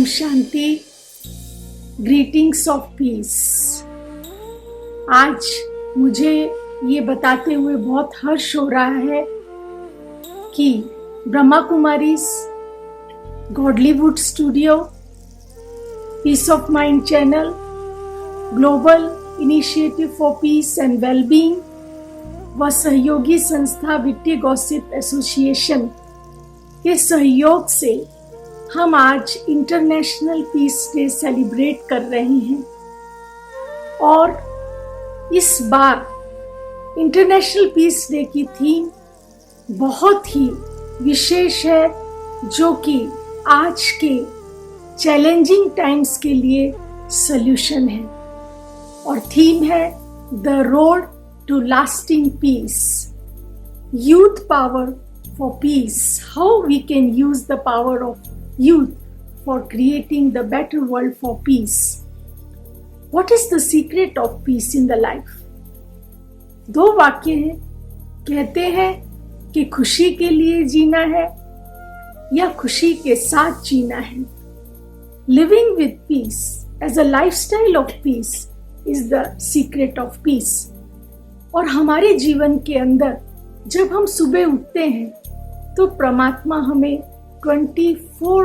ओम शांति। Greetings of peace. आज मुझे ये बताते हुए बहुत हर्ष हो रहा है कि Brahma Kumaris Godlywood studio, peace of mind channel, global initiative for peace and wellbeing व सहयोगी संस्था विट्टी गॉसिप एसोसिएशन के सहयोग से हम आज इंटरनेशनल पीस डे सेलिब्रेट कर रहे हैं। और इस बार इंटरनेशनल पीस डे की थीम बहुत ही विशेष है, जो कि आज के चैलेंजिंग टाइम्स के लिए सॉल्यूशन है। और थीम है the road to lasting peace, youth power for peace, how we can use the power of youth for creating the better world for peace. What is the secret of peace in the life? दो वाक्य हैं। कहते हैं कि खुशी के लिए जीना है या खुशी के साथ जीना है। Living with peace as a lifestyle of peace is the secret of peace. और हमारे जीवन के अंदर जब हम सुबह उठते हैं तो परमात्मा हमें 24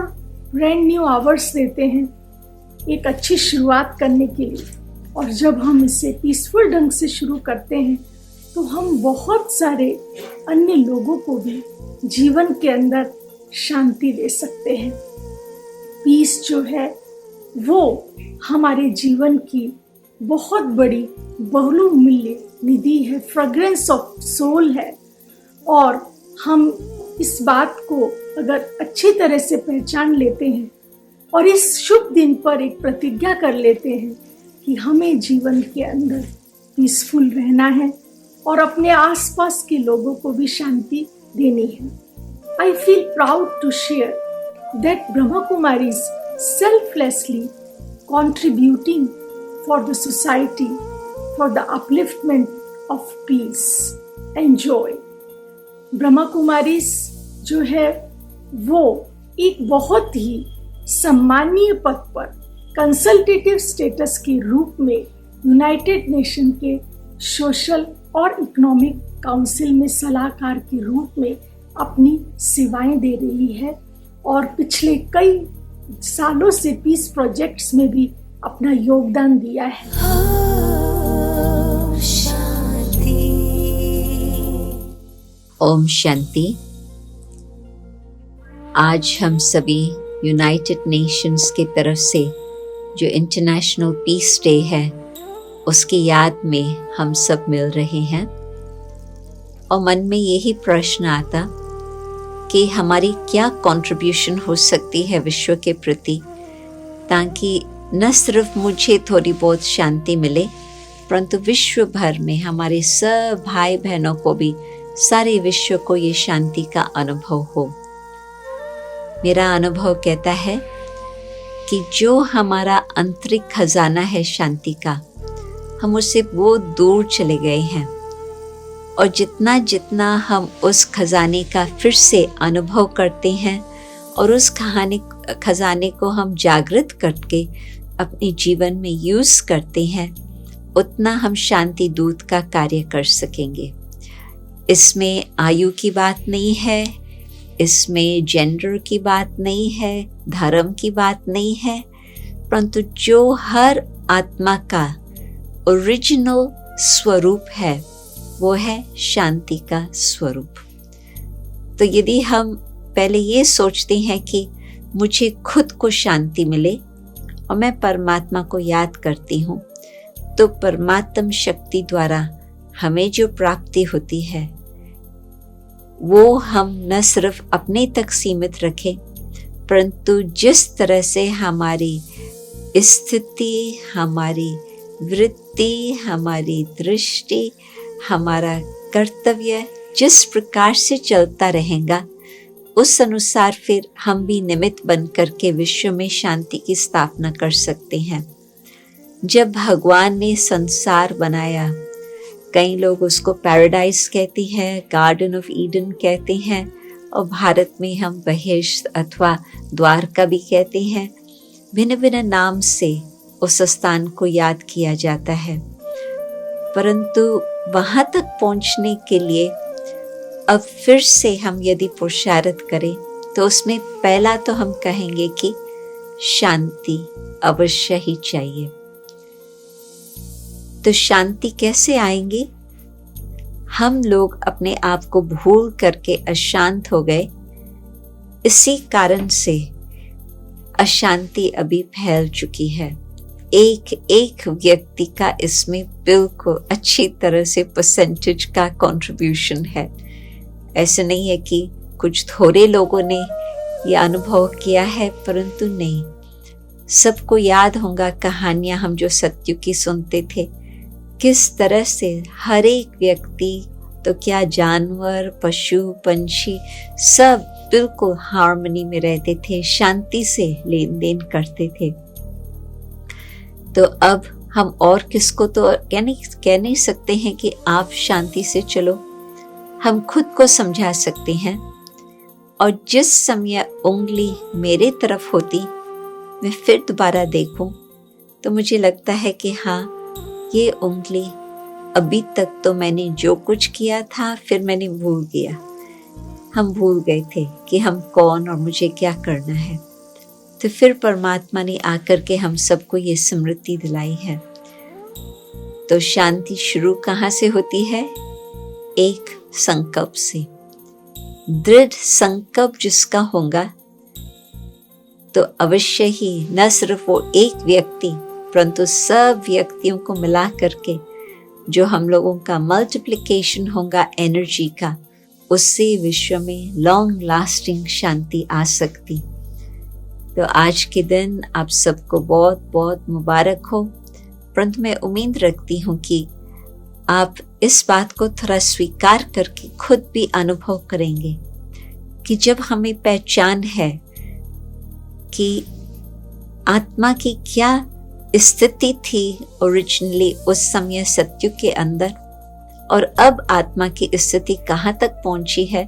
ब्रांड न्यू आवर्स देते हैं एक अच्छी शुरुआत करने के लिए। और जब हम इसे पीसफुल ढंग से शुरू करते हैं तो हम बहुत सारे अन्य लोगों को भी जीवन के अंदर शांति दे सकते हैं। पीस जो है वो हमारे जीवन की बहुत बड़ी बहुमूल्य निधि है, फ्रेग्रेंस ऑफ सोल है। और हम इस बात को अगर अच्छी तरह से पहचान लेते हैं और इस शुभ दिन पर एक प्रतिज्ञा कर लेते हैं कि हमें जीवन के अंदर पीसफुल रहना है और अपने आसपास के लोगों को भी शांति देनी है। I feel proud to share that Brahma Kumaris selflessly contributing for the society, for the upliftment of peace and joy. Brahma Kumaris जो है वो एक बहुत ही सम्मानीय पद पर कंसल्टेटिव स्टेटस के रूप में यूनाइटेड नेशन के सोशल और इकोनॉमिक काउंसिल में सलाहकार के रूप में अपनी सेवाएं दे रही है। और पिछले कई सालों से पीस प्रोजेक्ट्स में भी अपना योगदान दिया है। ओम शांति। आज हम सभी यूनाइटेड नेशंस की तरफ से जो इंटरनेशनल पीस डे है उसकी याद में हम सब मिल रहे हैं। और मन में यही प्रश्न आता कि हमारी क्या कंट्रीब्यूशन हो सकती है विश्व के प्रति, ताकि न सिर्फ मुझे थोड़ी बहुत शांति मिले परंतु विश्व भर में हमारे सब भाई बहनों को भी, सारे विश्व को ये शांति का अनुभव हो। मेरा अनुभव कहता है कि जो हमारा आंतरिक खजाना है शांति का, हम उससे बहुत दूर चले गए हैं। और जितना जितना हम उस खजाने का फिर से अनुभव करते हैं और उस खजाने को हम जागृत करके अपने जीवन में यूज़ करते हैं, उतना हम शांति दूत का कार्य कर सकेंगे। इसमें आयु की बात नहीं है, इसमें जेंडर की बात नहीं है, धर्म की बात नहीं है, परंतु जो हर आत्मा का ओरिजिनल स्वरूप है वो है शांति का स्वरूप। तो यदि हम पहले ये सोचते हैं कि मुझे खुद को शांति मिले और मैं परमात्मा को याद करती हूँ, तो परमात्म शक्ति द्वारा हमें जो प्राप्ति होती है वो हम न सिर्फ अपने तक सीमित रखें, परंतु जिस तरह से हमारी स्थिति, हमारी वृत्ति, हमारी दृष्टि, हमारा कर्तव्य जिस प्रकार से चलता रहेगा, उस अनुसार फिर हम भी निमित्त बन करके विश्व में शांति की स्थापना कर सकते हैं। जब भगवान ने संसार बनाया, कई लोग उसको पैराडाइज कहते हैं, गार्डन ऑफ ईडन कहते हैं, और भारत में हम बहेश्त अथवा द्वारका भी कहते हैं। भिन्न भिन्न नाम से उस स्थान को याद किया जाता है, परंतु वहां तक पहुंचने के लिए अब फिर से हम यदि पुरुषार्थ करें तो उसमें पहला तो हम कहेंगे कि शांति अवश्य ही चाहिए। तो शांति कैसे आएंगी? हम लोग अपने आप को भूल करके अशांत हो गए, इसी कारण से अशांति अभी फैल चुकी है। एक एक व्यक्ति का इसमें बिल्कुल अच्छी तरह से परसेंटेज का कंट्रीब्यूशन है। ऐसे नहीं है कि कुछ थोड़े लोगों ने यह अनुभव किया है, परंतु नहीं, सबको याद होगा कहानियां हम जो सत्युग की सुनते थे, किस तरह से हर एक व्यक्ति तो क्या जानवर, पशु, पंछी सब बिल्कुल हार्मनी में रहते थे, शांति से लेन देन करते थे। तो अब हम और किसको तो कह नहीं सकते हैं कि आप शांति से चलो। हम खुद को समझा सकते हैं, और जिस समय उंगली मेरे तरफ होती, मैं फिर दोबारा देखूं तो मुझे लगता है कि हाँ, ये उंगली अभी तक तो मैंने जो कुछ किया था फिर मैंने भूल गया। हम भूल गए थे कि हम कौन और मुझे क्या करना है। तो फिर परमात्मा ने आकर के हम सबको ये स्मृति दिलाई है। तो शांति शुरू कहाँ से होती है? एक संकल्प से। दृढ़ संकल्प जिसका होगा तो अवश्य ही न सिर्फ वो एक व्यक्ति परंतु सब व्यक्तियों को मिला करके जो हम लोगों का मल्टीप्लिकेशन होगा एनर्जी का, उससे विश्व में लॉन्ग लास्टिंग शांति आ सकती। तो आज के दिन आप सबको बहुत बहुत मुबारक हो। परंतु मैं उम्मीद रखती हूँ कि आप इस बात को थोड़ा स्वीकार करके खुद भी अनुभव करेंगे कि जब हमें पहचान है कि आत्मा की क्या स्थिति थी ओरिजिनली उस समय सत्युग के अंदर, और अब आत्मा की स्थिति कहाँ तक पहुंची है,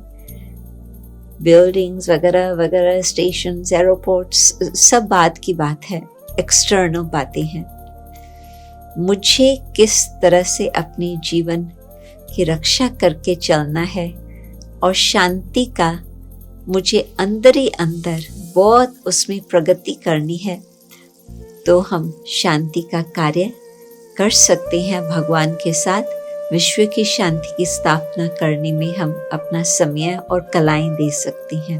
बिल्डिंग्स वगैरह वगैरह, स्टेशन, एयरपोर्ट्स, सब बात की बात है, एक्सटर्नल बातें हैं। मुझे किस तरह से अपने जीवन की रक्षा करके चलना है और शांति का मुझे अंदर ही अंदर बहुत उसमें प्रगति करनी है, तो हम शांति का कार्य कर सकते हैं। भगवान के साथ विश्व की शांति की स्थापना करने में हम अपना समय और कलाएं दे सकते हैं।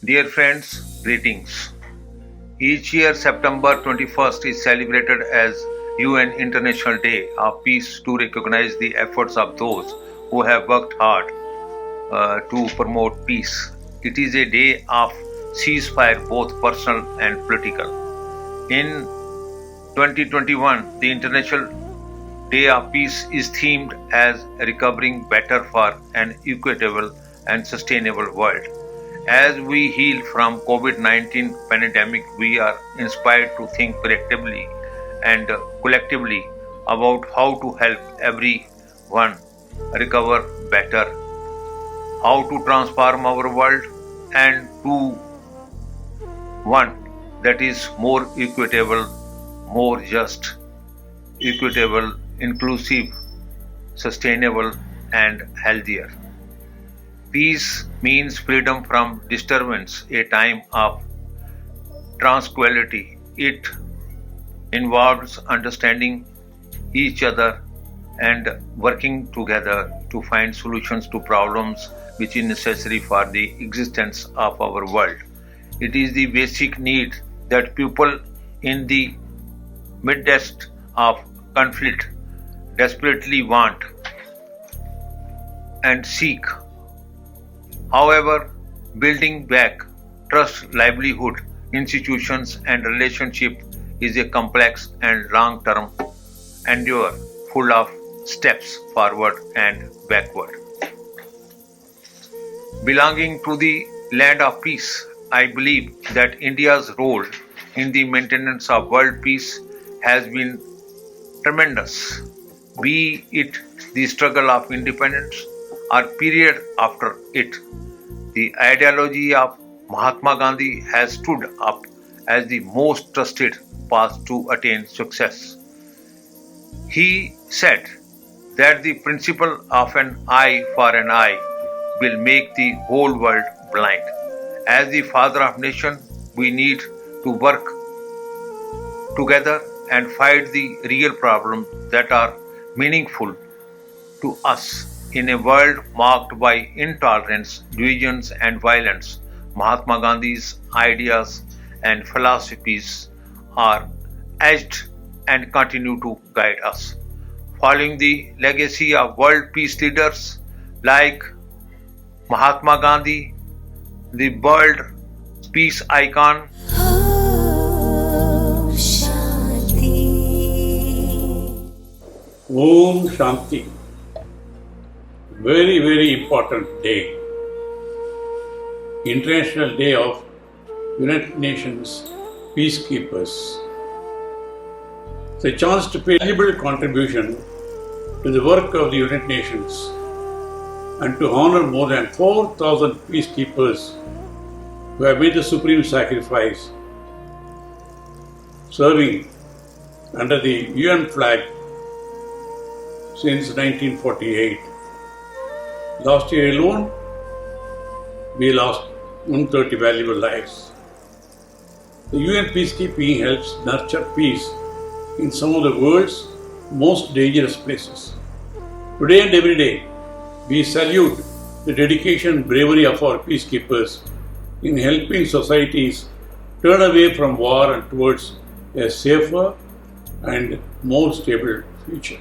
Dear friends, greetings. Each year, September 21st is celebrated as UN International Day of Peace to recognize the efforts of those who have worked hard to promote peace. It is a day of ceasefire, both personal and political. In 2021, the International Day of Peace is themed as Recovering Better for an Equitable and Sustainable World. As we heal from COVID-19 pandemic, we are inspired to think collectively and collectively about how to help everyone recover better, how to transform our world and to one that is more equitable, more just, equitable, inclusive, sustainable and healthier. Peace means freedom from disturbance, a time of tranquility. It involves understanding each other and working together to find solutions to problems which is necessary for the existence of our world. It is the basic need that people in the midst of conflict desperately want and seek. However, building back trust, livelihood, institutions and relationship is a complex and long-term endeavor full of steps forward and backward. Belonging to the land of peace, I believe that India's role in the maintenance of world peace has been tremendous, be it the struggle of independence or period after it. The ideology of Mahatma Gandhi has stood up as the most trusted path to attain success. He said that the principle of an eye for an eye will make the whole world blind. As the father of nation, we need to work together and fight the real problems that are meaningful to us. In a world marked by intolerance, divisions and violence, Mahatma Gandhi's ideas and philosophies are etched and continue to guide us. Following the legacy of world peace leaders like Mahatma Gandhi, the world peace icon Om Shanti. Very, very important day. International Day of United Nations Peacekeepers. It's a chance to pay valuable contribution to the work of the United Nations and to honor more than 4,000 peacekeepers who have made the supreme sacrifice serving under the UN flag since 1948. Last year alone, we lost 130 valuable lives. The UN peacekeeping helps nurture peace in some of the world's most dangerous places. Today and every day, we salute the dedication and bravery of our peacekeepers in helping societies turn away from war and towards a safer and more stable future.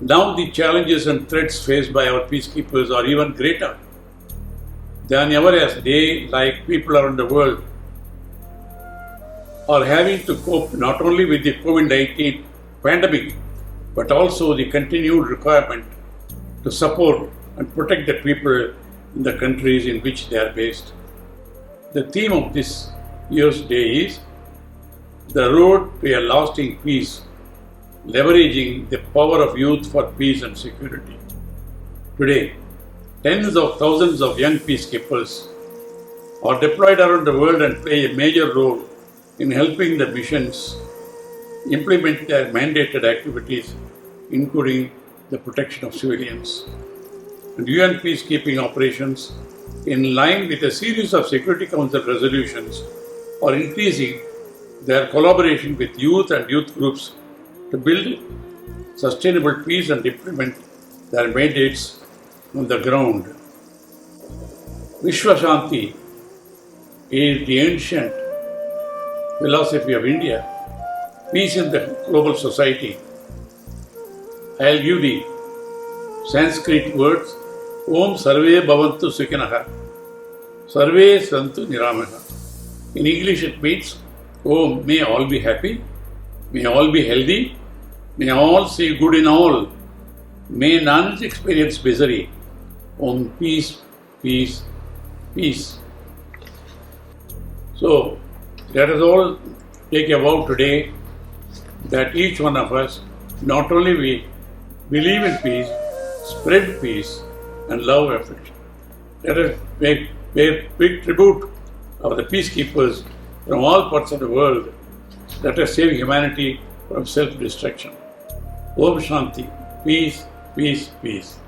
Now the challenges and threats faced by our peacekeepers are even greater than ever, as they, like people around the world, are having to cope not only with the COVID-19 pandemic, but also the continued requirement to support and protect the people in the countries in which they are based. The theme of this year's day is the road to a lasting peace, leveraging the power of youth for peace and security. Today, tens of thousands of young peacekeepers are deployed around the world and play a major role in helping the missions implement their mandated activities, including the protection of civilians. And UN peacekeeping operations, in line with a series of Security Council resolutions, are increasing their collaboration with youth and youth groups to build sustainable peace and implement their mandates on the ground. Vishwa Shanti is the ancient philosophy of India, peace in the global society. I'll give the Sanskrit words. Om Sarve Bhavantu Sukhinaha, Sarve Santu Niramaha. In English it means, Om, may all be happy, may all be healthy, may all see good in all, may none experience misery. Om, peace, peace, peace. So, let us all take a vow today that each one of us, not only we believe in peace, spread peace and love affection. Let us pay big tribute of the peacekeepers from all parts of the world. Let us save humanity from self-destruction. Om Shanti. Peace, peace, peace.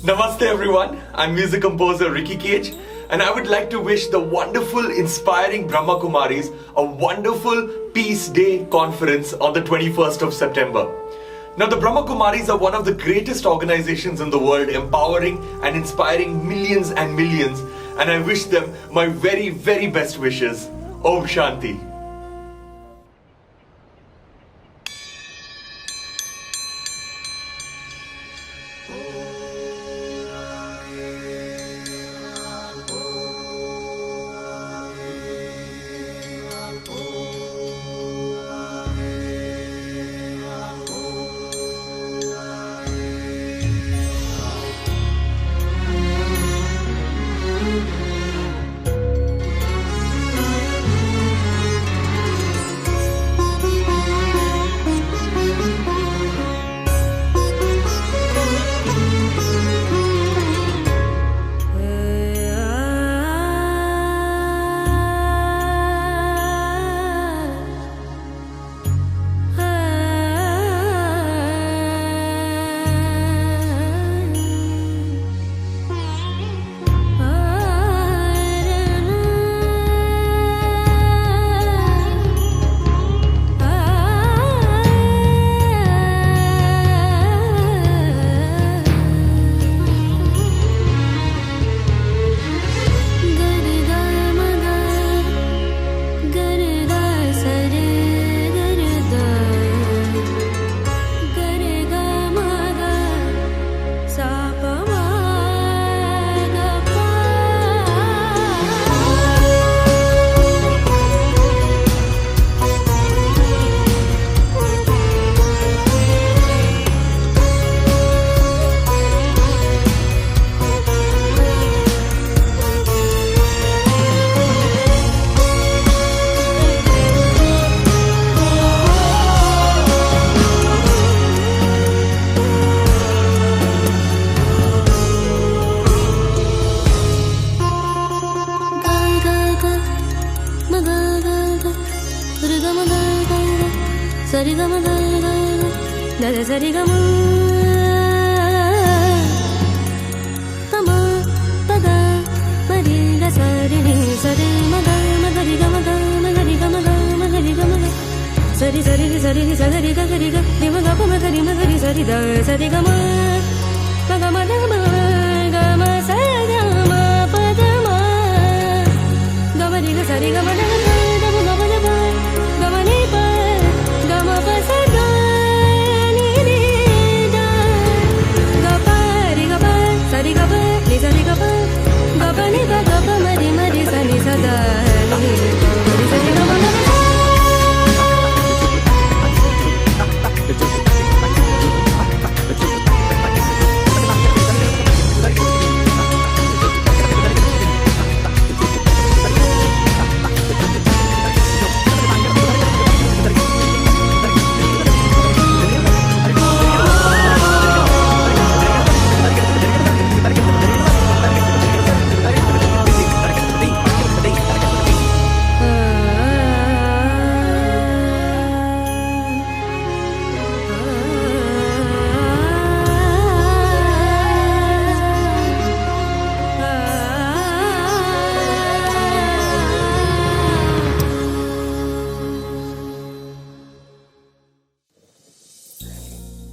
Namaste everyone, I'm music composer Ricky Cage, and I would like to wish the wonderful, inspiring Brahma Kumaris a wonderful Peace Day conference on the 21st of September. Now, the Brahma Kumaris are one of the greatest organizations in the world, empowering and inspiring millions and millions, and I wish them my very, very best wishes. Om Shanti.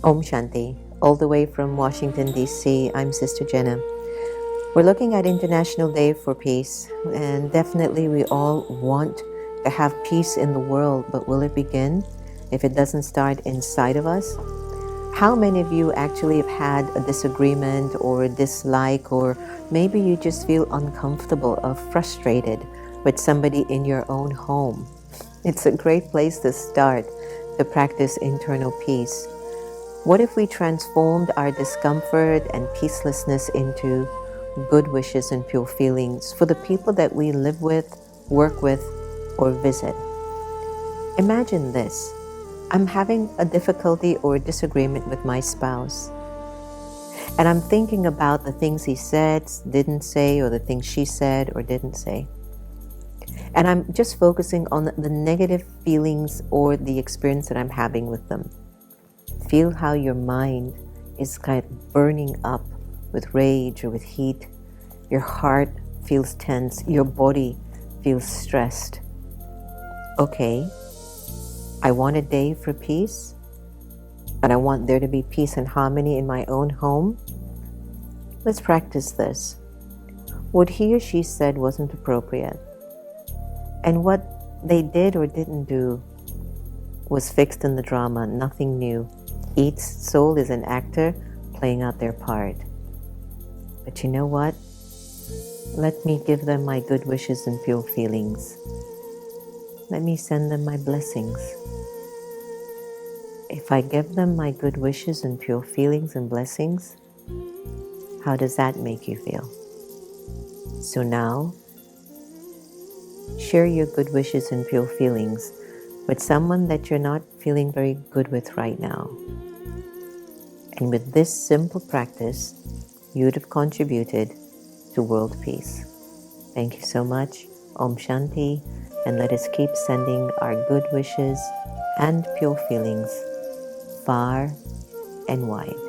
Om Shanti. All the way from Washington, D.C., I'm Sister Jenna. We're looking at International Day for Peace, and definitely we all want to have peace in the world, but will it begin if it doesn't start inside of us? How many of you actually have had a disagreement or a dislike, or maybe you just feel uncomfortable or frustrated with somebody in your own home? It's a great place to start to practice internal peace. What if we transformed our discomfort and peacelessness into good wishes and pure feelings for the people that we live with, work with, or visit? Imagine this. I'm having a difficulty or disagreement with my spouse, and I'm thinking about the things he said, didn't say, or the things she said or didn't say. And I'm just focusing on the negative feelings or the experience that I'm having with them. Feel how your mind is kind of burning up with rage or with heat. Your heart feels tense. Your body feels stressed. Okay, I want a day for peace, and I want there to be peace and harmony in my own home. Let's practice this. What he or she said wasn't appropriate, and what they did or didn't do was fixed in the drama, nothing new. Each soul is an actor playing out their part. But you know what? Let me give them my good wishes and pure feelings. Let me send them my blessings. If I give them my good wishes and pure feelings and blessings, how does that make you feel? So now, share your good wishes and pure feelings with someone that you're not feeling very good with right now. And with this simple practice, you would have contributed to world peace. Thank you so much. Om Shanti. And let us keep sending our good wishes and pure feelings far and wide.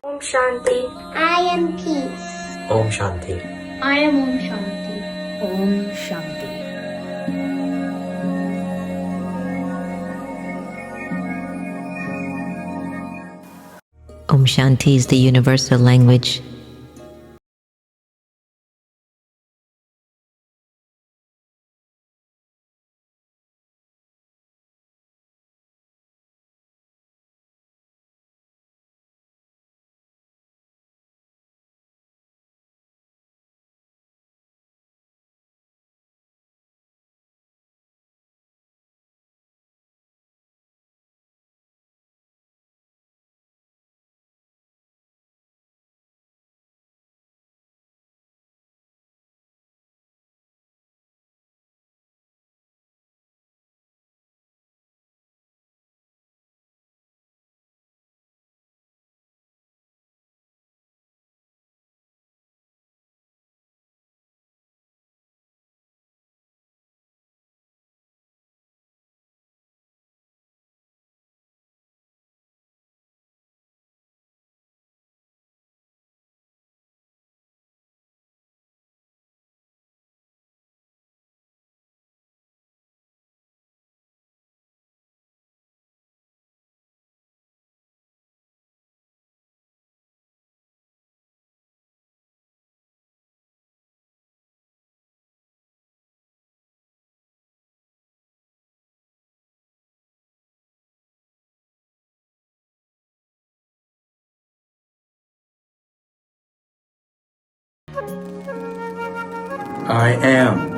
Om Shanti. I am peace. Om Shanti. I am Om Shanti. Om Shanti. Om Shanti is the universal language. I am.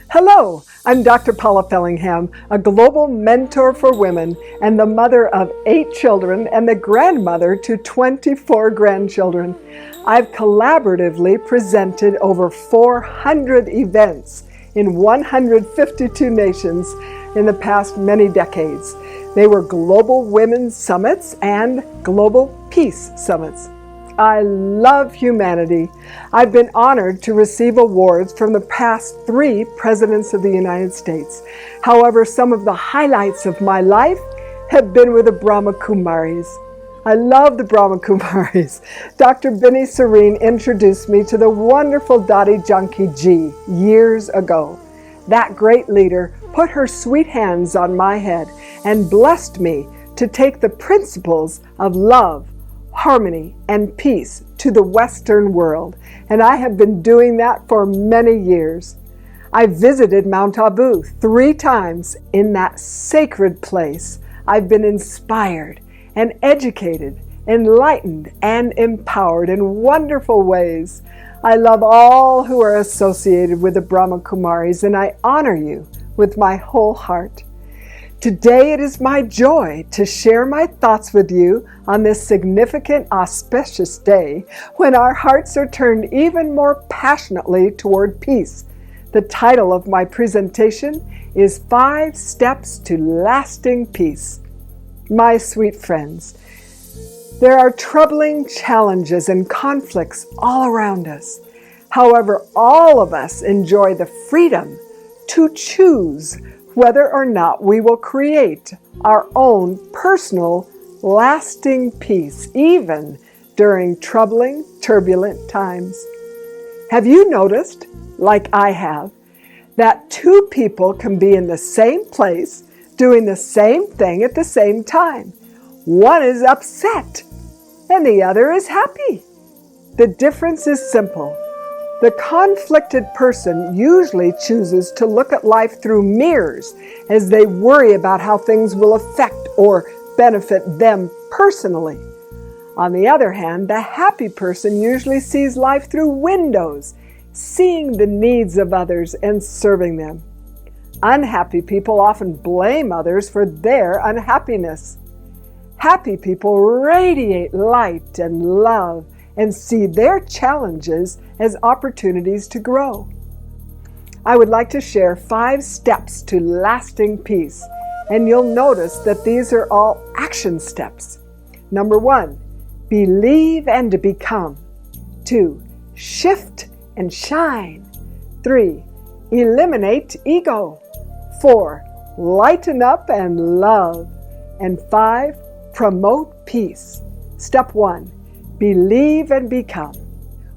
Hello, I'm Dr. Paula Fellingham, a global mentor for women and the mother of 8 children and the grandmother to 24 grandchildren. I've collaboratively presented over 400 events in 152 nations in the past many decades. They were global women's summits and global peace summits. I love humanity. I've been honored to receive awards from the past 3 presidents of the United States. However, some of the highlights of my life have been with the Brahma Kumaris. I love the Brahma Kumaris. Dr. Binny Serene introduced me to the wonderful Dadi Janki Ji years ago. That great leader put her sweet hands on my head and blessed me to take the principles of love, harmony, and peace to the Western world, and I have been doing that for many years. I visited Mount Abu 3 times. In that sacred place, I've been inspired and educated, enlightened, and empowered in wonderful ways. I love all who are associated with the Brahma Kumaris, and I honor you with my whole heart. Today it is my joy to share my thoughts with you on this significant, auspicious day when our hearts are turned even more passionately toward peace. The title of my presentation is 5 Steps to Lasting Peace. My sweet friends, there are troubling challenges and conflicts all around us. However, all of us enjoy the freedom to choose whether or not we will create our own personal, lasting peace, even during troubling, turbulent times. Have you noticed, like I have, that 2 people can be in the same place doing the same thing at the same time? One is upset and the other is happy. The difference is simple. The conflicted person usually chooses to look at life through mirrors as they worry about how things will affect or benefit them personally. On the other hand, the happy person usually sees life through windows, seeing the needs of others and serving them. Unhappy people often blame others for their unhappiness. Happy people radiate light and love and see their challenges as opportunities to grow. I would like to share 5 steps to lasting peace, and you'll notice that these are all action steps. Number 1, believe and become. 2, shift and shine. 3, eliminate ego. 4, lighten up and love. And 5, promote peace. Step 1, believe and become.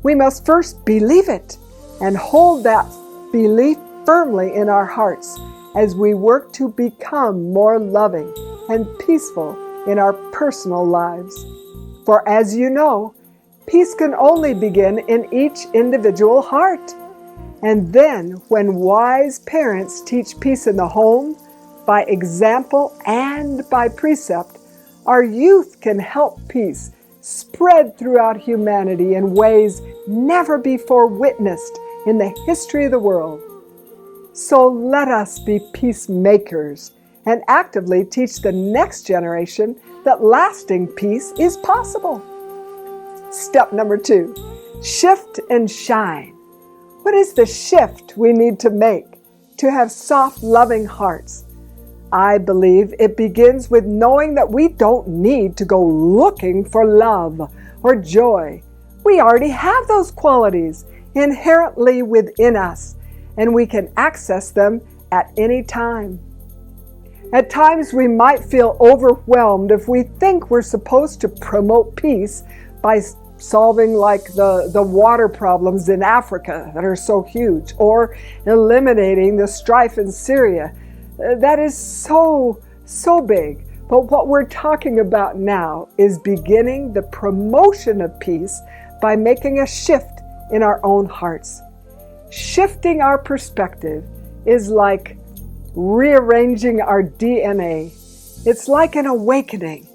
We must first believe it and hold that belief firmly in our hearts as we work to become more loving and peaceful in our personal lives. For as you know, peace can only begin in each individual heart. And then, when wise parents teach peace in the home, by example and by precept, our youth can help peace spread throughout humanity in ways never before witnessed in the history of the world. So let us be peacemakers and actively teach the next generation that lasting peace is possible. Step number 2, shift and shine. What is the shift we need to make to have soft, loving hearts? I believe it begins with knowing that we don't need to go looking for love or joy. We already have those qualities inherently within us, and we can access them at any time. At times we might feel overwhelmed if we think we're supposed to promote peace by solving like the water problems in Africa that are so huge, or eliminating the strife in Syria. That is so big. But what we're talking about now is beginning the promotion of peace by making a shift in our own hearts. Shifting our perspective is like rearranging our DNA. It's like an awakening.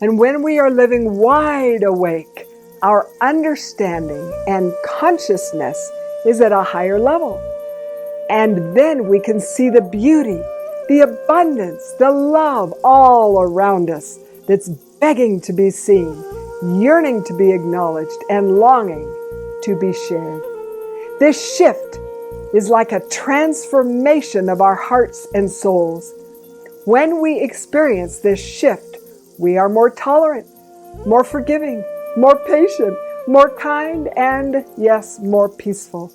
And when we are living wide awake, our understanding and consciousness is at a higher level. And then we can see the beauty, the abundance, the love all around us that's begging to be seen, yearning to be acknowledged, and longing to be shared. This shift is like a transformation of our hearts and souls. When we experience this shift, we are more tolerant, more forgiving, more patient, more kind, and yes, more peaceful.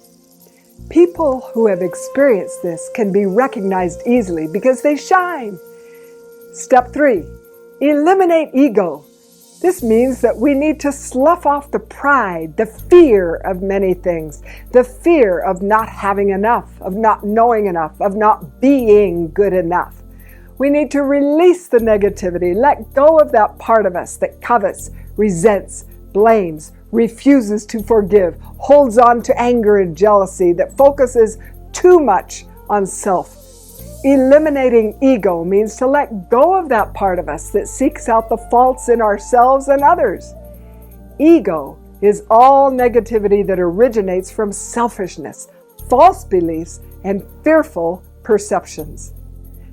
People who have experienced this can be recognized easily because they shine. Step 3, eliminate ego. This means that we need to slough off the pride, the fear of many things, the fear of not having enough, of not knowing enough, of not being good enough. We need to release the negativity, let go of that part of us that covets, resents, blames, refuses to forgive, holds on to anger and jealousy, that focuses too much on self. Eliminating ego means to let go of that part of us that seeks out the faults in ourselves and others. Ego is all negativity that originates from selfishness, false beliefs, and fearful perceptions.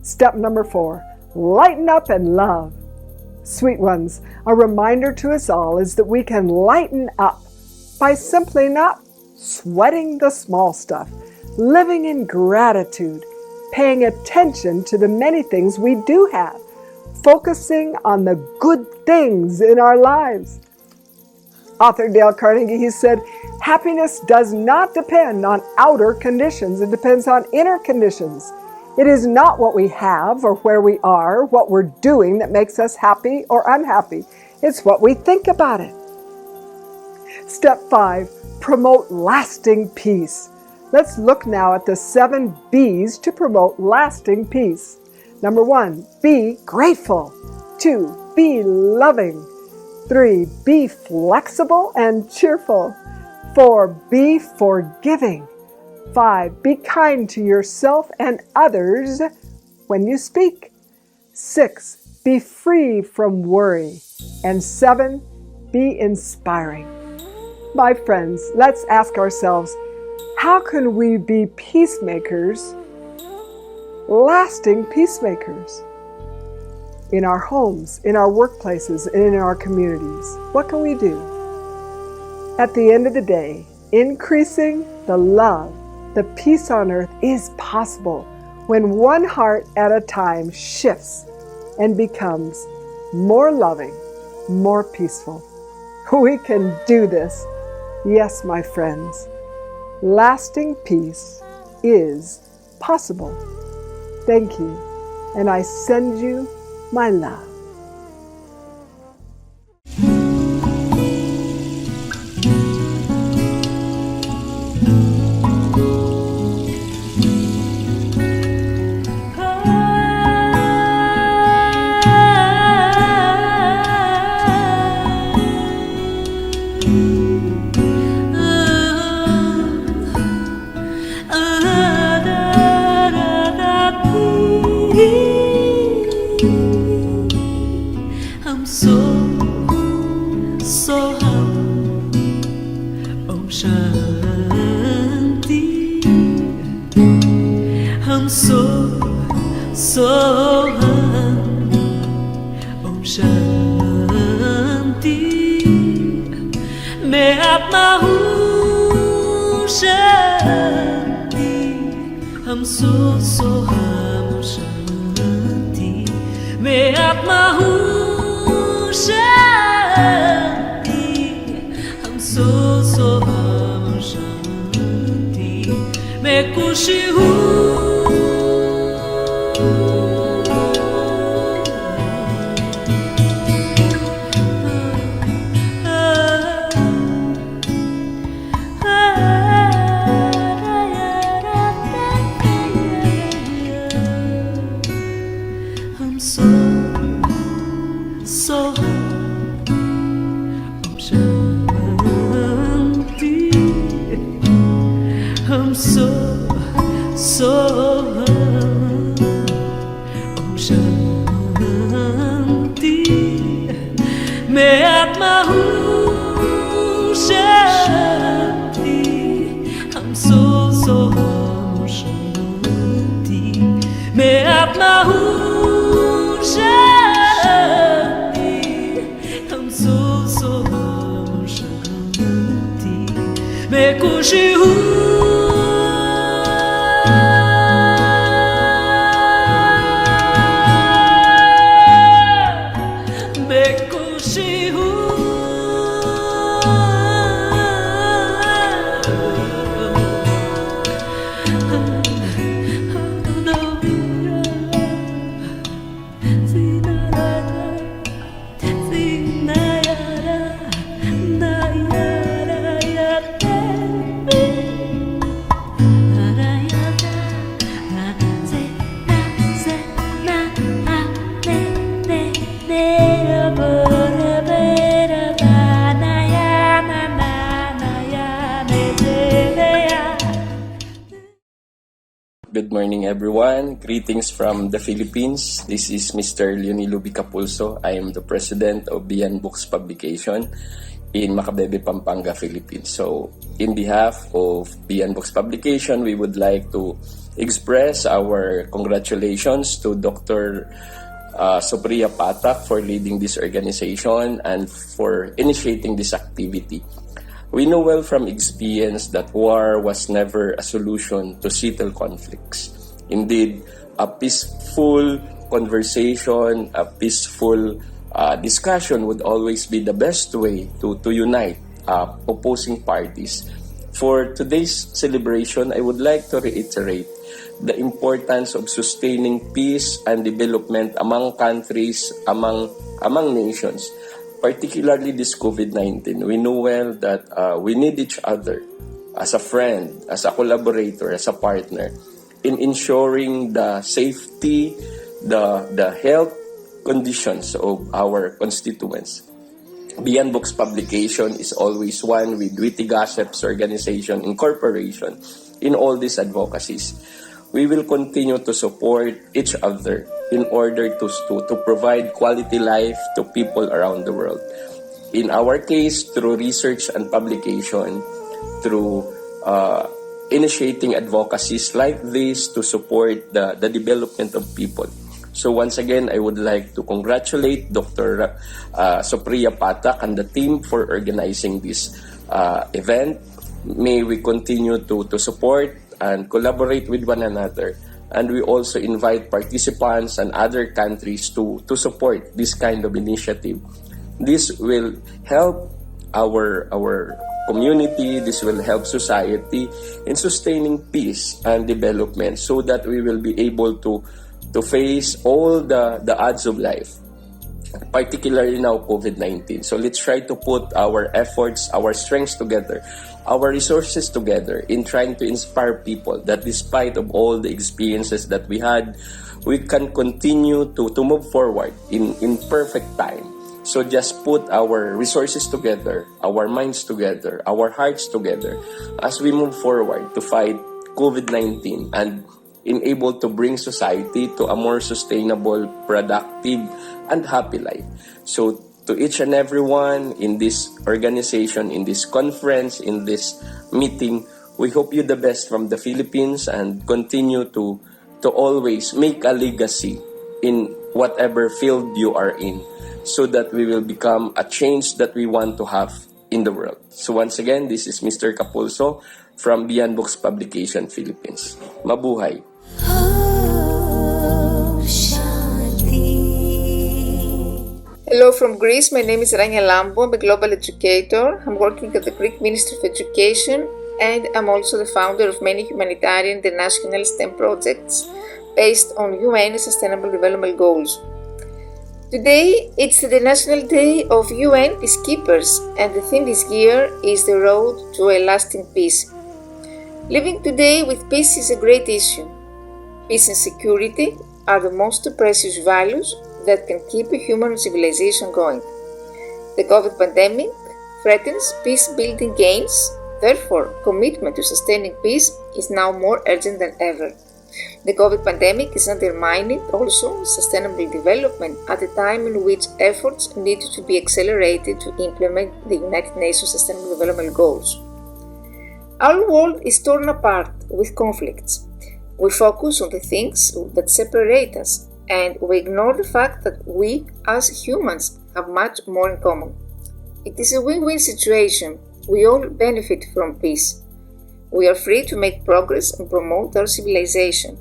Step number 4, lighten up and love. Sweet ones, a reminder to us all is that we can lighten up by simply not sweating the small stuff, living in gratitude, paying attention to the many things we do have, focusing on the good things in our lives. Author Dale Carnegie, he said, happiness does not depend on outer conditions. It depends on inner conditions. It is not what we have or where we are, what we're doing that makes us happy or unhappy. It's what we think about it. Step 5, promote lasting peace. Let's look now at the 7 B's to promote lasting peace. Number 1, be grateful. 2, be loving. 3, be flexible and cheerful. 4, be forgiving. 5, be kind to yourself and others when you speak. 6, be free from worry. And 7, be inspiring. My friends, let's ask ourselves, how can we be peacemakers, lasting peacemakers? In our homes, in our workplaces, and in our communities. What can we do? At the end of the day, increasing the love, the peace on earth is possible when one heart at a time shifts and becomes more loving, more peaceful. We can do this. Yes, my friends. Lasting peace is possible. Thank you, and I send you my love. so हूँ शांति हम सो शांति मैं खुशी हूँ Good morning, everyone. Greetings from the Philippines. This is Mr. Leonilo Bicapulso. I am the president of Bian Books Publication in Macabebe, Pampanga, Philippines. So, in behalf of Bian Books Publication, we would like to express our congratulations to Dr. Supriya Patak for leading this organization and for initiating this activity. We know well from experience that war was never a solution to settle conflicts. Indeed, a peaceful conversation, a peaceful discussion would always be the best way to unite opposing parties. For today's celebration, I would like to reiterate the importance of sustaining peace and development among countries, among nations. Particularly this COVID-19, we know well that we need each other as a friend, as a collaborator, as a partner in ensuring the safety, the health conditions of our constituents. Beyond Books Publication is always one with Witty Gossips Organization Incorporation in all these advocacies. We will continue to support each other in order to provide quality life to people around the world. In our case, through research and publication, through initiating advocacies like this to support the development of people. So once again, I would like to congratulate Dr. Supriya Patak and the team for organizing this event. May we continue to support and collaborate with one another. And we also invite participants and other countries to support this kind of initiative. This will help our community, this will help society in sustaining peace and development so that we will be able to face all the odds of life, particularly now COVID-19. So let's try to put our efforts, our strengths together, our resources together in trying to inspire people that despite of all the experiences that we had, we can continue to move forward in perfect time. So just put our resources together, our minds together, our hearts together as we move forward to fight COVID-19 and able to bring society to a more sustainable, productive, and happy life. So to each and everyone in this organization, in this conference, in this meeting, we hope you the best from the Philippines and continue to always make a legacy in whatever field you are in so that we will become a change that we want to have in the world. So once again, this is Mr. Capulso from Beyond Books Publication, Philippines. Mabuhay! Hello from Greece, my name is Rania Lambo, I'm a global educator. I'm working at the Greek Ministry of Education and I'm also the founder of many humanitarian international STEM projects based on UN Sustainable Development Goals. Today, it's the International Day of UN Peacekeepers and the theme this year is the road to a lasting peace. Living today with peace is a great issue. Peace and security are the most precious values that can keep a human civilization going. The COVID pandemic threatens peace-building gains, therefore commitment to sustaining peace is now more urgent than ever. The COVID pandemic is undermining also sustainable development at a time in which efforts need to be accelerated to implement the United Nations Sustainable Development Goals. Our world is torn apart with conflicts. We focus on the things that separate us and we ignore the fact that we as humans have much more in common. It is a win-win situation. We all benefit from peace. We are free to make progress and promote our civilization.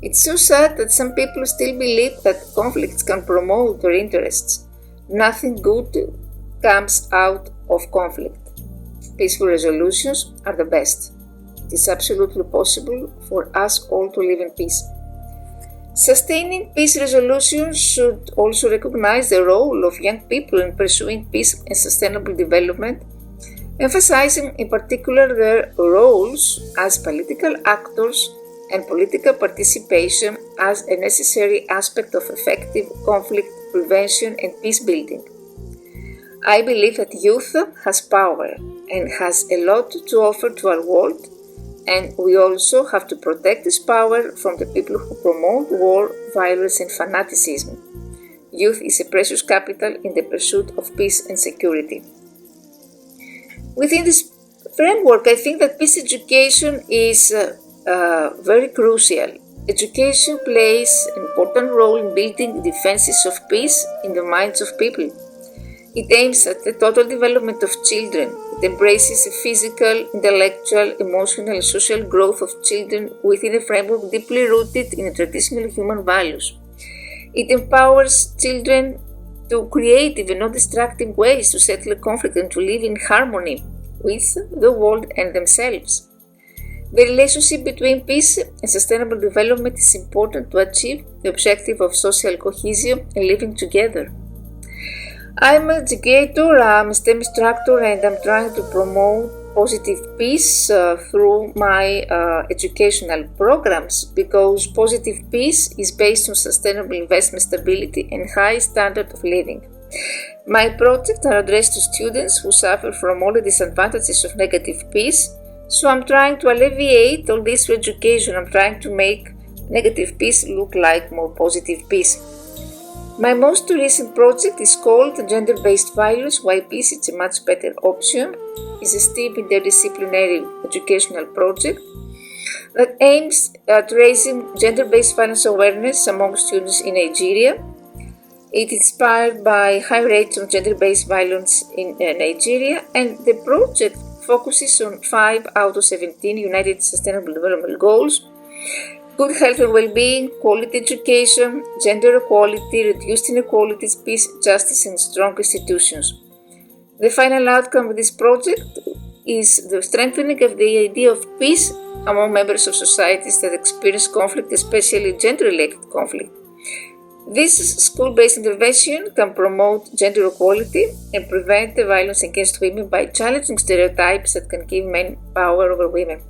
It's so sad that some people still believe that conflicts can promote their interests. Nothing good comes out of conflict. Peaceful resolutions are the best. It is absolutely possible for us all to live in peace. Sustaining peace resolutions should also recognize the role of young people in pursuing peace and sustainable development, emphasizing in particular their roles as political actors and political participation as a necessary aspect of effective conflict prevention and peace building. I believe that youth has power and has a lot to offer to our world, and we also have to protect this power from the people who promote war, violence and fanaticism. Youth is a precious capital in the pursuit of peace and security. Within this framework, I think that peace education is very crucial. Education plays an important role in building defenses of peace in the minds of people. It aims at the total development of children. It embraces the physical, intellectual, emotional, and social growth of children within a framework deeply rooted in traditional human values. It empowers children to creative and non-destructive ways to settle conflict and to live in harmony with the world and themselves. The relationship between peace and sustainable development is important to achieve the objective of social cohesion and living together. I'm an educator, I'm a STEM instructor, and I'm trying to promote positive peace through my educational programs, because positive peace is based on sustainable investment stability and high standard of living. My projects are addressed to students who suffer from all the disadvantages of negative peace, so I'm trying to alleviate all this through education. I'm trying to make negative peace look like more positive peace. My most recent project is called Gender-Based Violence, Why Peace is a Much Better Option. It's a STEM interdisciplinary educational project that aims at raising gender-based violence awareness among students in Nigeria. It is inspired by high rates of gender-based violence in Nigeria, and the project focuses on 5 out of 17 United Sustainable Development Goals: good health and well-being, quality education, gender equality, reduced inequalities, peace, justice, and strong institutions. The final outcome of this project is the strengthening of the idea of peace among members of societies that experience conflict, especially gender-related conflict. This school-based intervention can promote gender equality and prevent the violence against women by challenging stereotypes that can give men power over women.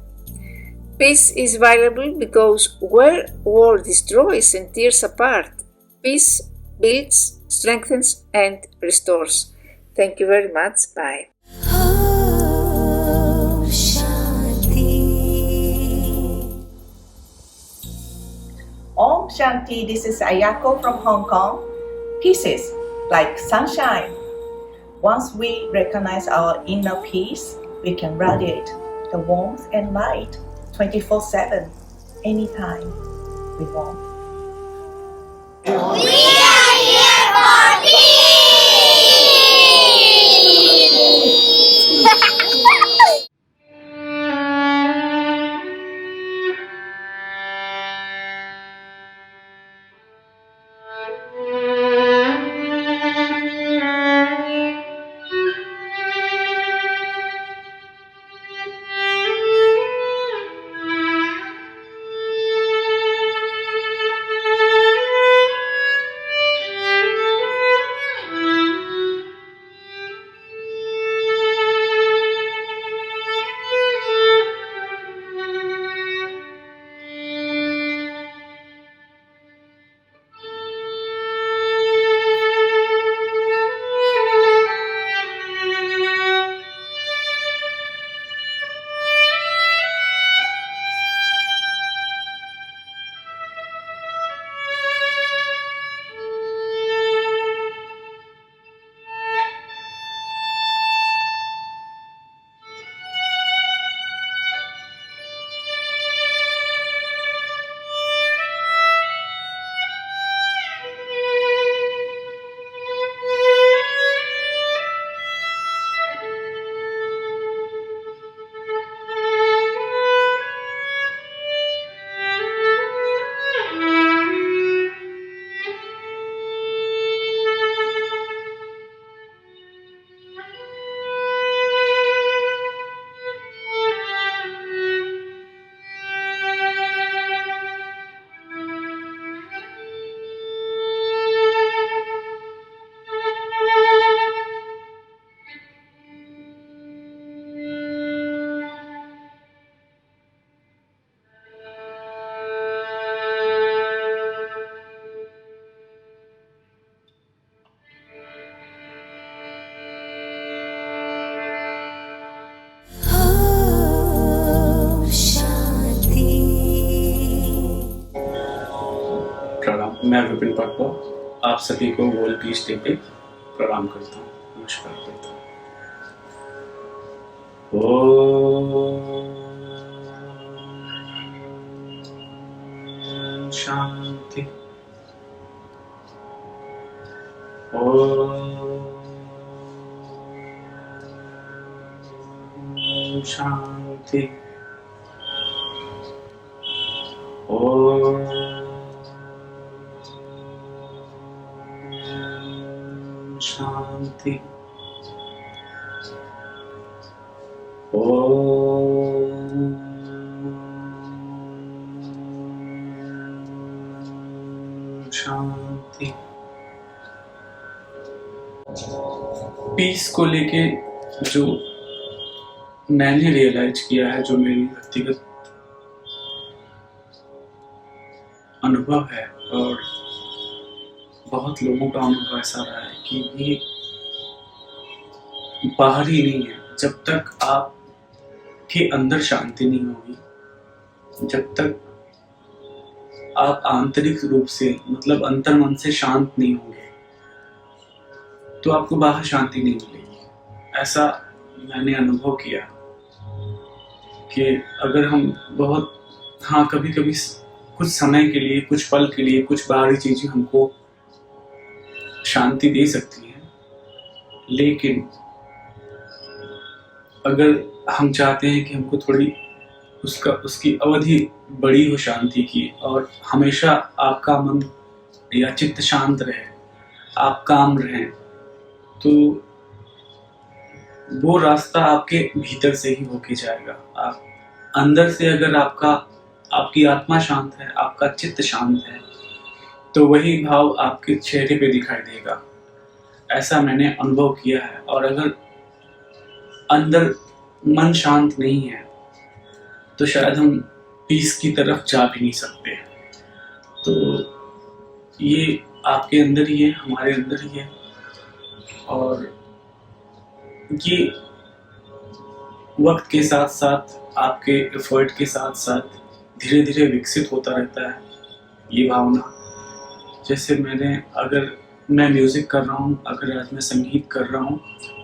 Peace is valuable because where war destroys and tears apart, peace builds, strengthens, and restores. Thank you very much. Bye. Om Shanti, this is Ayako from Hong Kong. Peace is like sunshine. Once we recognize our inner peace, we can radiate the warmth and light 24/7, anytime we want. We are here for peace! मैं विपिन पटवा आप सभी को world peace day पे प्रणाम करता हूँ, नमस्कार करता हूँ। ओम शांति। ओम शांति। ओम शांति। ओम शांति। पीस को लेके जो मैंने रियलाइज किया है, जो मेरी व्यक्तिगत अनुभव है और बहुत लोगों का अनुभव ऐसा रहा है कि ये बाहरी नहीं है। जब तक आप के अंदर शांति नहीं होगी, जब तक आप आंतरिक रूप से मतलब अंतर मन से शांत नहीं होंगे, तो आपको बाहर शांति नहीं मिलेगी। ऐसा मैंने अनुभव किया कि अगर हम बहुत कभी कभी कुछ समय के लिए, कुछ पल के लिए, कुछ बाहरी चीजें हमको शांति दे सकती हैं, लेकिन अगर हम चाहते हैं कि हमको थोड़ी उसकी अवधि बड़ी हो शांति की और हमेशा आपका मन या चित्त शांत रहे, आप काम रहें, तो वो रास्ता आपके भीतर से ही होके जाएगा। आप अंदर से अगर आपकी आत्मा शांत है, आपका चित्त शांत है, तो वही भाव आपके चेहरे पे दिखाई देगा। ऐसा मैंने अनुभव किया है। और अगर अंदर मन शांत नहीं है तो शायद हम पीस की तरफ जा भी नहीं सकते। तो ये आपके अंदर ही है, हमारे अंदर ही है, और ये वक्त के साथ साथ, आपके एफर्ट के साथ साथ धीरे धीरे विकसित होता रहता है ये भावना। जैसे अगर मैं म्यूजिक कर रहा हूँ, अगर आज मैं संगीत कर रहा हूँ,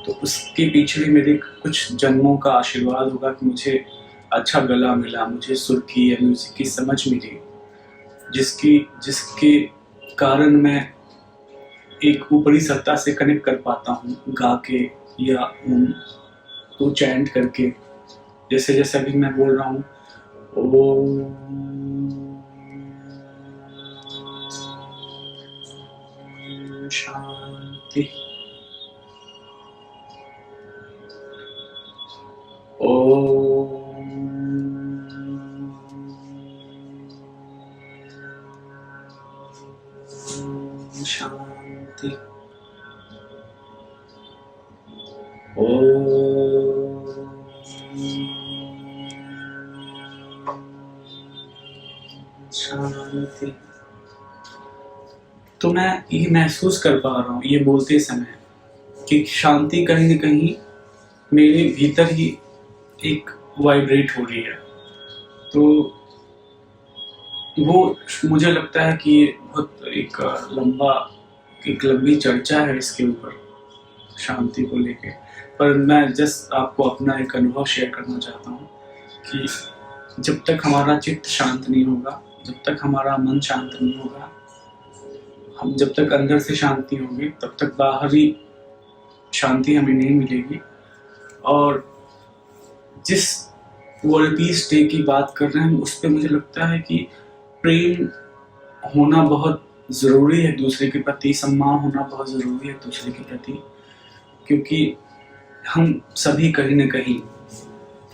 तो उसके पीछे भी मेरे कुछ जन्मों का आशीर्वाद होगा कि मुझे अच्छा गला मिला, मुझे सुर की या म्यूजिक की समझ मिली, जिसके कारण मैं एक ऊपरी सत्ता से कनेक्ट कर पाता हूँ गा के या तो चैंट करके। जैसे जैसे अभी मैं बोल रहा हूँ ओम शांति, ओम शांति, ओम शांति। तो मैं ये महसूस कर पा रहा हूँ ये बोलते समय कि शांति कहीं न कहीं मेरे भीतर ही एक वाइब्रेट हो रही है। तो वो मुझे लगता है कि ये बहुत एक लंबी चर्चा है इसके ऊपर, शांति को लेके। पर मैं जस्ट आपको अपना एक अनुभव शेयर करना चाहता हूँ कि जब तक हमारा चित्त शांत नहीं होगा, जब तक हमारा मन शांत नहीं होगा, हम जब तक अंदर से शांति होगी, तब तक बाहरी शांति हमें नहीं मिलेगी। और जिस वर्ल्ड पीस डे की बात कर रहे हैं उस पर मुझे लगता है कि प्रेम होना बहुत ज़रूरी है दूसरे के प्रति, सम्मान होना बहुत ज़रूरी है दूसरे के प्रति, क्योंकि हम सभी कहीं न कहीं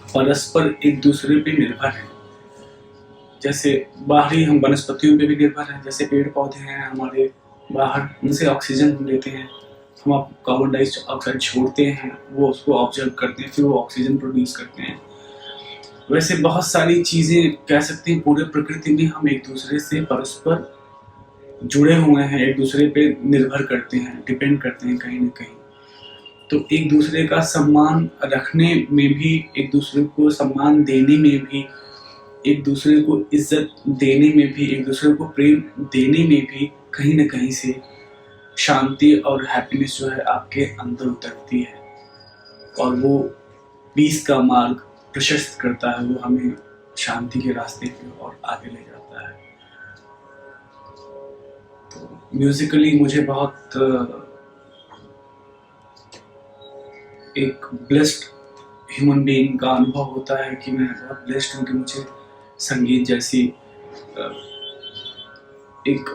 परस्पर एक दूसरे पे निर्भर हैं। जैसे बाहरी हम वनस्पतियों पे भी निर्भर हैं, जैसे पेड़ पौधे हैं हमारे बाहर, उनसे ऑक्सीजन हम लेते हैं, हम कार्बन डाइऑक्साइड छोड़ते हैं, वो उसको ऑब्जर्व करते हैं, फिर वो ऑक्सीजन प्रोड्यूस करते हैं। वैसे बहुत सारी चीज़ें कह सकते हैं पूरे प्रकृति में हम एक दूसरे से परस्पर जुड़े हुए हैं, एक दूसरे पे निर्भर करते हैं, डिपेंड करते हैं कहीं ना कहीं। तो एक दूसरे का सम्मान रखने में भी, एक दूसरे को सम्मान देने में भी एक दूसरे को इज्जत देने में भी, एक दूसरे को प्रेम देने में भी कहीं ना कहीं से शांति और हैप्पीनेस जो है आपके अंदर उतरती है, और वो पीस का मार्ग प्रशस्त करता है, वो हमें शांति के रास्ते पे और आगे ले जाता है। तो म्यूजिकली मुझे बहुत एक ब्लेस्ड ह्यूमन बीइंग का अनुभव होता है कि मैं बहुत ब्लेस्ड हूँ कि मुझे संगीत जैसी एक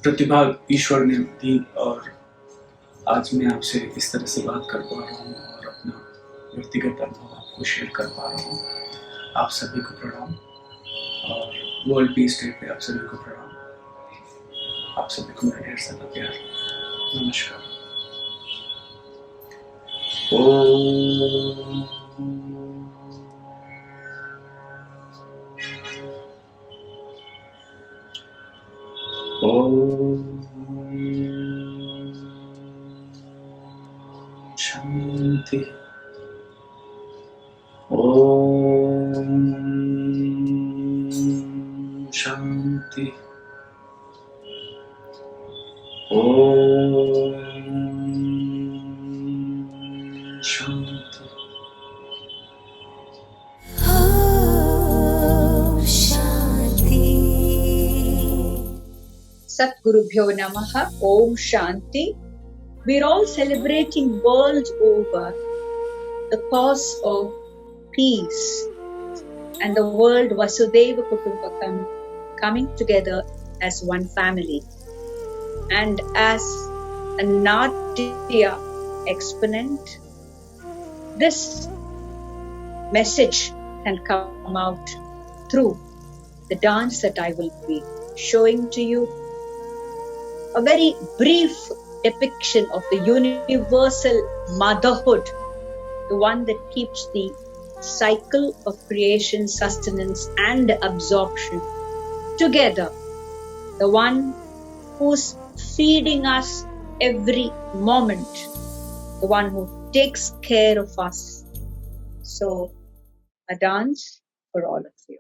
प्रतिभा ईश्वर ने दी, और आज मैं आपसे इस तरह से बात कर पा रहा हूँ और अपना व्यक्तिगत अनुभव आपको शेयर कर पा रहा हूँ। आप सभी को प्रणाम, और वर्ल्ड पीस डे पे आप सभी को प्रणाम। आप सभी को मेरा ढेर सारा प्यार। नमस्कार। शांति। शांति। शांति। Satgurubhyo Namaha. Om Shanti. We're all celebrating world over the cause of peace and the world Vasudeva Kutumbakam, coming together as one family. And as a Natya exponent, this message can come out through the dance that I will be showing to you. A very brief depiction of the universal motherhood, the one that keeps the cycle of creation, sustenance and absorption together, the one who's feeding us every moment, the one who takes care of us. So, a dance for all of you.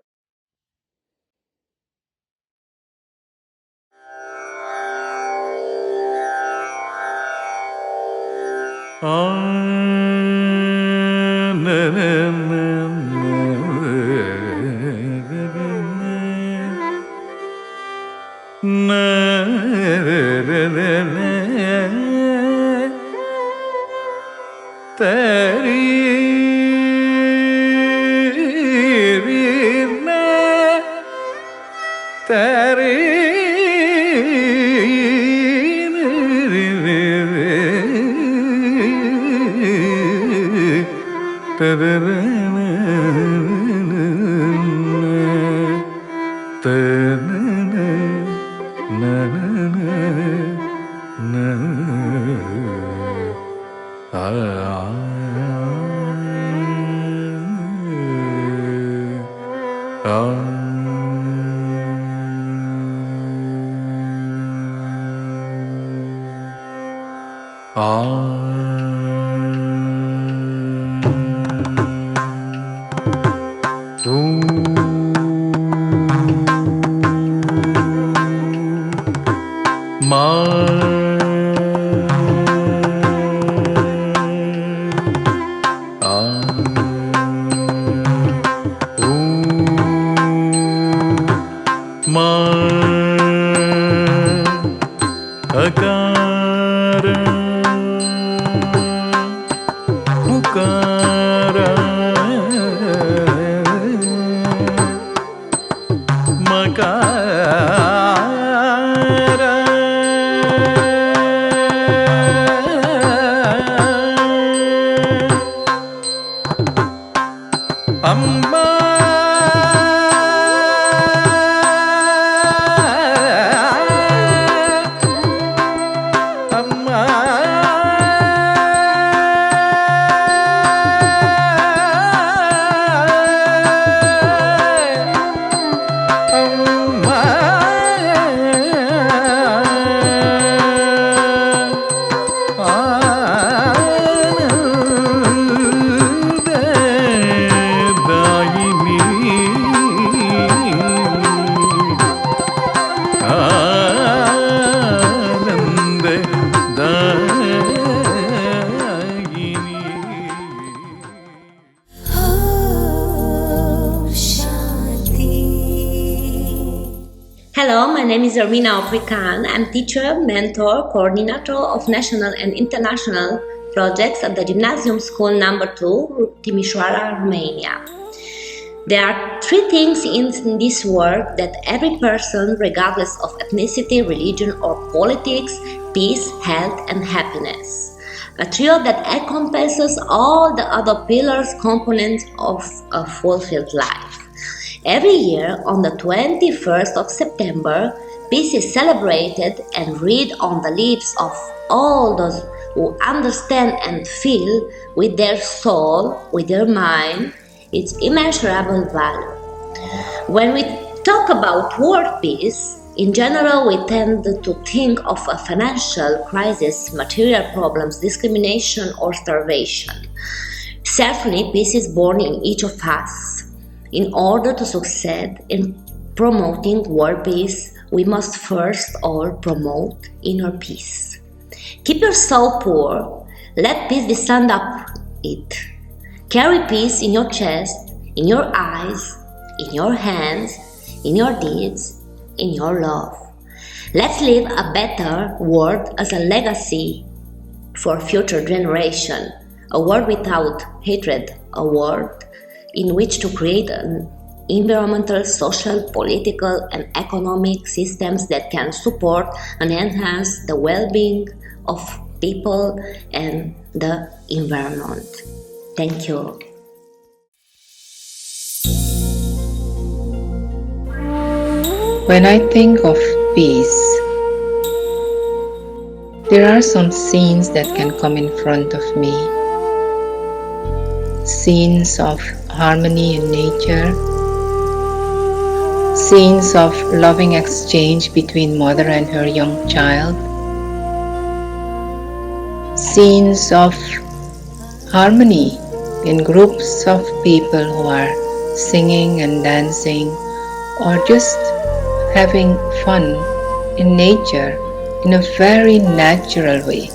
Hello, my name is Armina Afrikan. I'm teacher, mentor, coordinator of national and international projects at the Gymnasium School number 2, Timișoara, Romania. There are 3 things in this world that every person, regardless of ethnicity, religion or politics, peace, health and happiness. A trio that encompasses all the other pillars, components of a fulfilled life. Every year, on the 21st of September, peace is celebrated and read on the lips of all those who understand and feel with their soul, with their mind, its immeasurable value. When we talk about world peace, in general we tend to think of a financial crisis, material problems, discrimination or starvation. Certainly, peace is born in each of us. In order to succeed in promoting world peace, we must first all promote inner peace. Keep your soul poor, let peace be summed up it. Carry peace in your chest, in your eyes, in your hands, in your deeds, in your love. Let's leave a better world as a legacy for future generation, a world without hatred, a world in which to create an environmental, social, political and economic systems that can support and enhance the well-being of people and the environment. Thank you. When I think of peace, there are some scenes that can come in front of me. Scenes of harmony in nature, scenes of loving exchange between mother and her young child, scenes of harmony in groups of people who are singing and dancing or just having fun in nature in a very natural way.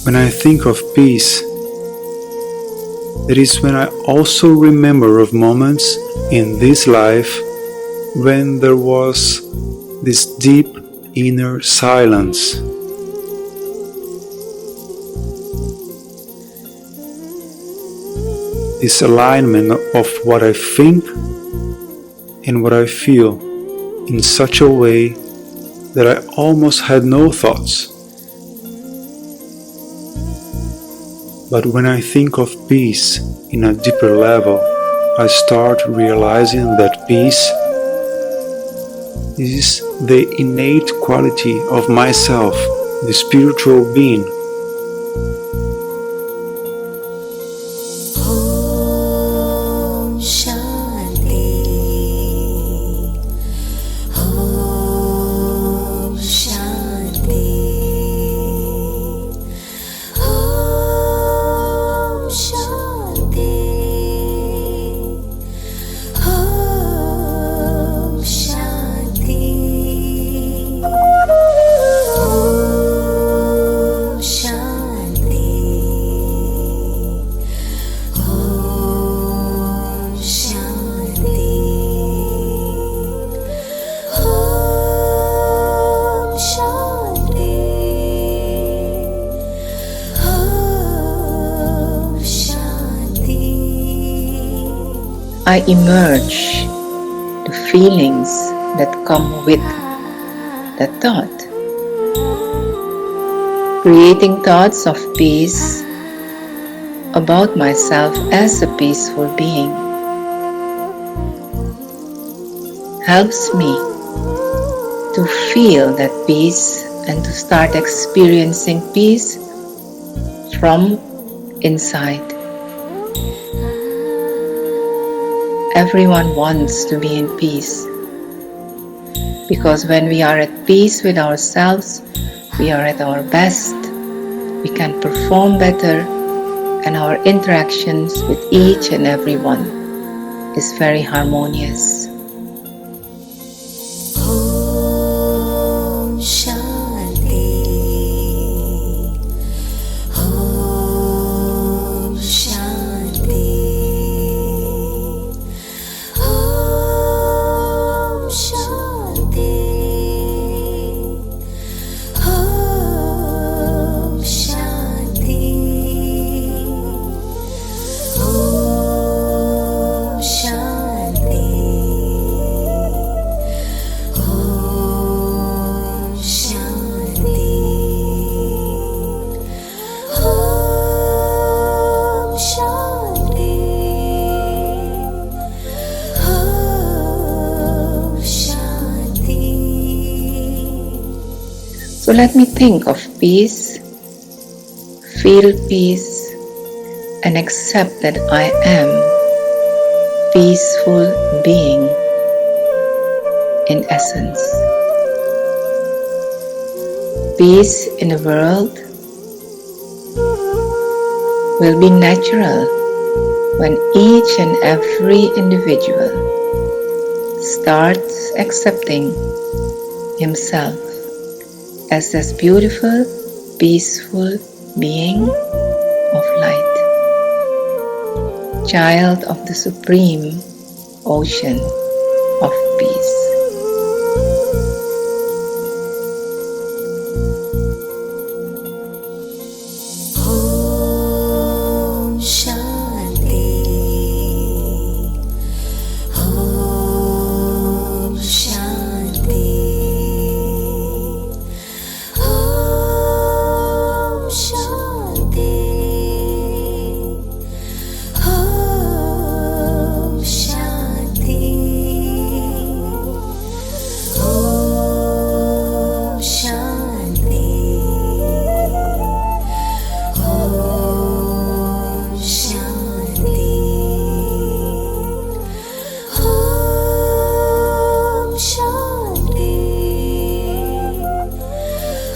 When I think of peace, it is when I also remember of moments in this life when there was this deep inner silence. This alignment of what I think and what I feel in such a way that I almost had no thoughts. But when I think of peace in a deeper level, I start realizing that peace is the innate quality of myself, the spiritual being. I emerge the feelings that come with that thought. creating thoughts of peace about myself as a peaceful being helps me to feel that peace and to start experiencing peace from inside. Everyone wants to be in peace, because when we are at peace with ourselves, we are at our best, we can perform better, and our interactions with each and every one is very harmonious. Om Shanti. Om Shanti. Om Shanti. Om Shanti. Om Shanti. Om Shanti. Om Shanti. Om Shanti. So let me think of peace, feel peace, and accept that I am peaceful being in essence. Peace in the world will be natural when each and every individual starts accepting himself as this beautiful, peaceful being of light, child of the supreme ocean of peace. Om Shanti. Om Shanti. Om Shanti. Om Shanti. Om Shanti. Om Shanti. Om Shanti.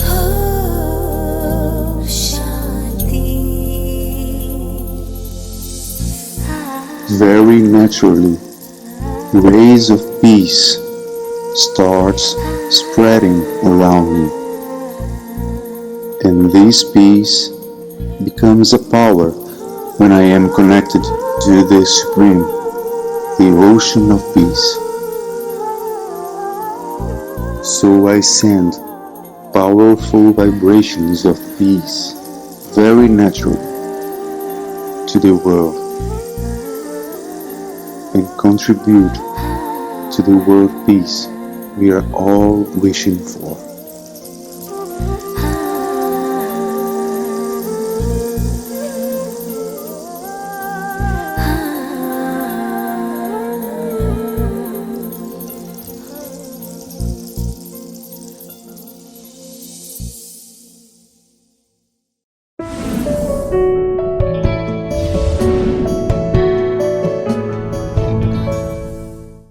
Om Shanti. Very naturally, rays of peace starts spreading around me. And this peace becomes a power when I am connected to the Supreme, the ocean of peace. So I send powerful vibrations of peace very naturally to the world and contribute to the world peace we are all wishing for.